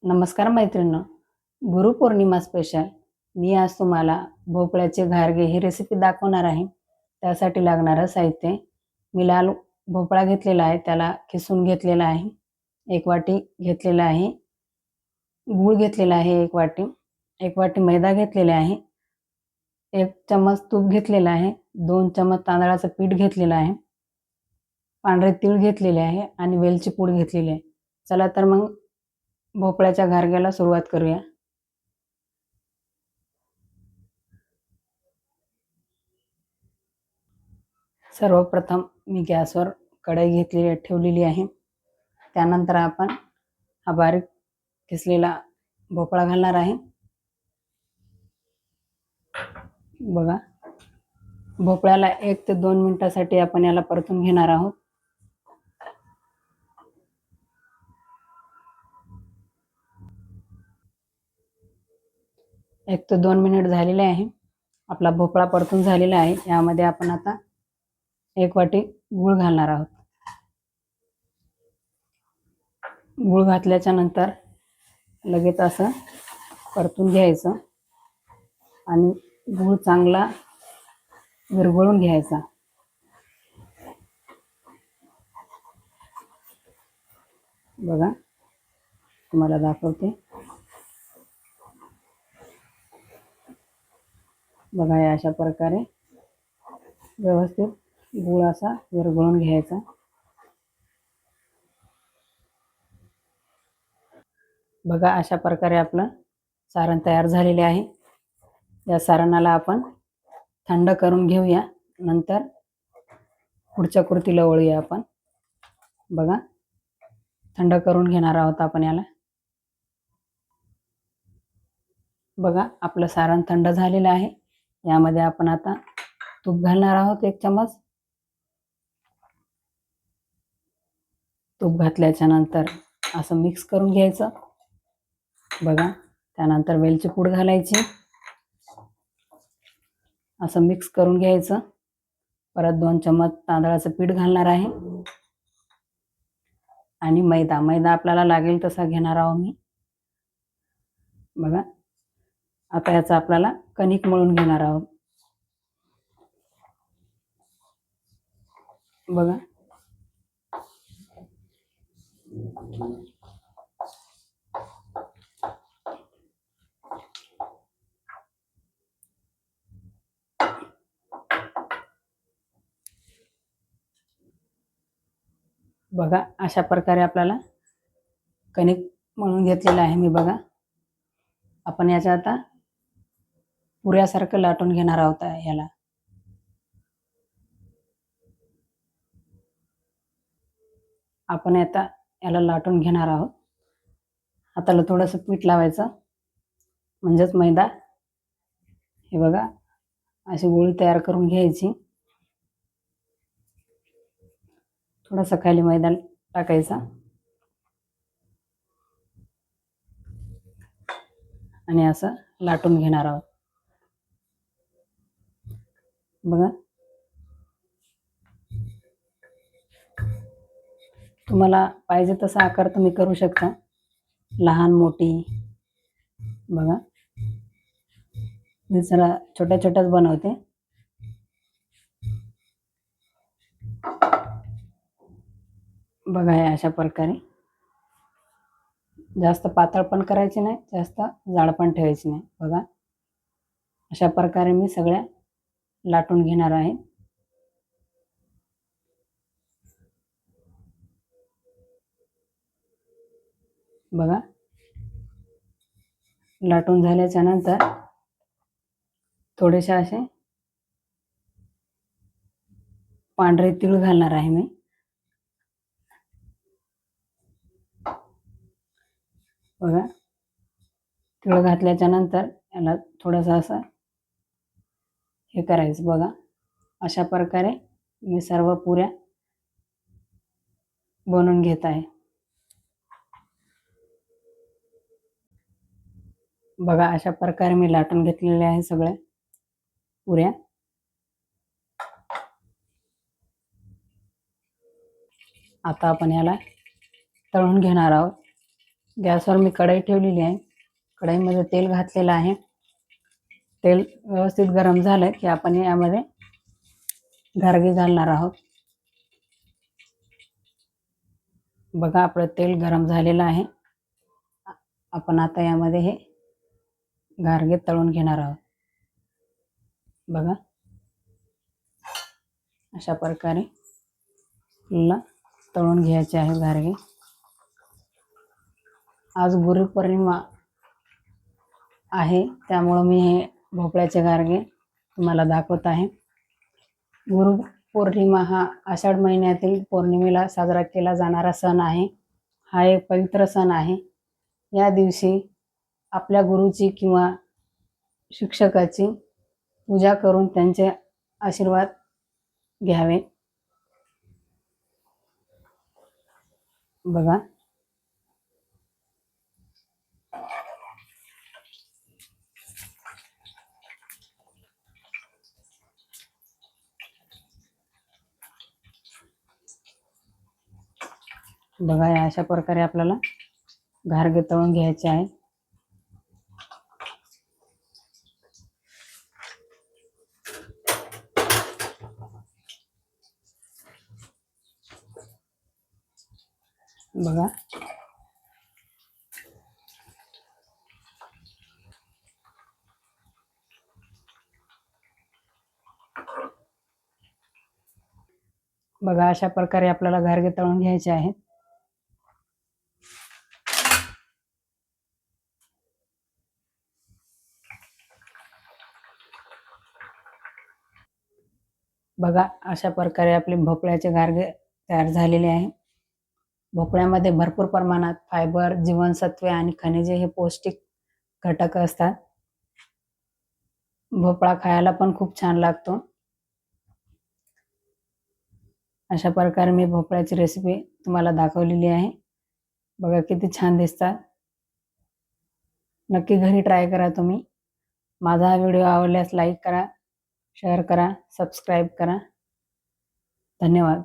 नमस्कार मैत्रिणींनो, गुरुपौर्णिमा स्पेशल मी आज तुम्हाला भोपळ्याचे घारगे ही रेसिपी दाखवणार आहे. त्यासाठी लागणारं साहित्य: मी लाल भोपळा घेतलेला आहे, त्याला किसून घेतलेला आहे. 1 वाटी घेतलेला आहे. गूळ घेतलेला आहे 1 वाटी. 1 वाटी मैदा घेतलेला आहे. 1 चम्मच तूप घेतलेला आहे. 2 चम्मच तांदळाचं पीठ घेतलेलं आहे. पांढरे तीळ घेतलेले आहे आणि वेलची पूड घेतलेली आहे. चला तर मग भोपळ्याच्या घारग्याला सुरुवात करूया. सर्वप्रथम मी गॅसवर कढई ठेवलेली आहे. त्यानंतर आपण हा बारीक किसलेला भोपळा घालणार आहे. बघा, भोपळ्याला 1 ते 2 मिनिटासाठी आपण याला परतून घेणार आहोत. एक ते 2 मिनिट झालेले आहे. आपला भोपळा परतून झालेला आहे. यामध्ये आपण आता 1 वाटी गूळ घालणार आहोत. गूळ घातल्याच्या नंतर लगेच असं परतून घ्यायचं आणि गूळ चांगला विरघळून घ्यायचा. बघा, तुम्हाला दाखवते. बघा, या अशा प्रकारे व्यवस्थित गूळ असा विरघळून घ्यायचा. बघा, अशा प्रकारे आपलं सारण तयार झालेले आहे. या सारणाला आपण थंड करून घेऊया, नंतर पुढच्या कृतीला वळूया आपण. बघा, थंड करून घेणार आहोत आपण याला. बघा, आपलं सारण थंड झालेलं आहे. यामध्ये आपण आता तूप घालणार आहोत 1 चम्मच. तूप घातल्याच्या नंतर असं मिक्स करून घ्यायचं. बघा, त्यानंतर वेलची पूड घालायची. असं मिक्स करून घ्यायचं. परत 2 चम्मच तांदळाचं पीठ घालणार आहे आणि मैदा आपल्याला लागेल तसा घेणार आहोत मी. बघा, आता याचा आपल्याला कणिक मळून घेणार आहोत. बघा, बघा, अशा प्रकारे आपल्याला कणिक मळून घेतलेलं आहे मी. बघा, आपण याच्या आता पुऱ्यासारखं लाटून घेणार आहोत याला. आपण आता याला लाटून घेणार आहोत. हाताला थोडंसं पीठ लावायचं, म्हणजेच मैदा. हे बघा, अशी गोळी तयार करून घ्यायची. थोडासा खाली मैदा टाकायचा आणि असं लाटून घेणार आहोत. बघा, तुम्हाला पाहिजे तसा आकार तुम्ही करू शकता, लहान मोठी. बघा, मी जरा छोट्या छोट्याच बनवते. बघा, हे अशा प्रकारे जास्त पातळ पण करायची नाही, जास्त जाड पण ठेवायची नाही. बघा, अशा प्रकारे मी सगळ्या लाटून घेणार आहे. बघा, लाटून झाल्याच्या नंतर थोडेसे असे पांढरे तीळ घालणार आहे मी. बघा, तीळ घातल्याच्या नंतर याला थोडंसं असं हे करायचं. बघा, अशा प्रकारे मी सर्व पुऱ्या बनवून घेत आहे. बघा, अशा प्रकारे मी लाटून घेतलेल्या आहे सगळ्या पुऱ्या. आता आपण याला तळून घेणार आहोत. गॅसवर मी कढई ठेवलेली आहे. कढईमध्ये तेल घातलेलं आहे. तेल व्यवस्थित गरम झालं की आपण यामध्ये घारगे घालणार आहोत. बघा आपलं तेल गरम झालेलं आहे. आपण आता यामध्ये हे घारगे तळून घेणार आहोत. बघा अशा प्रकारे तळून घ्यायचे आहे घारगे. आज गुरुपौर्णिमा आहे त्यामुळे मी हे भोपळ्याचे घारगे तुम्हाला दाखवत आहे. गुरुपौर्णिमा हा आषाढ महिन्यातील पौर्णिमेला साजरा केला जाणारा सण आहे. हा एक पवित्र सण आहे. या दिवशी आपल्या गुरुची किंवा शिक्षकाची पूजा करून त्यांचे आशीर्वाद घ्यावे. बघा बघा या अशा प्रकारे आपल्याला घारगे तळून घ्यायचे आहे. बघा बघा अशा प्रकारे आपल्याला घारगे तळून घ्यायचे आहेत. बघा अशा प्रकारे आपले भोपळ्याचे घारगे तयार झालेले आहे. भोपळ्यामध्ये भरपूर प्रमाणात फायबर, जीवनसत्वे आणि खनिजे हे पौष्टिक घटक असतात. भोपळा खायला पण खूप छान लागतो. अशा प्रकारे मी भोपळ्याची रेसिपी तुम्हाला दाखवलेली आहे. बघा किती छान दिसतात. नक्की घरी ट्राय करा तुम्ही. माझा हा व्हिडिओ आवडल्यास लाईक करा, शेअर करा, सबस्क्राईब करा. धन्यवाद.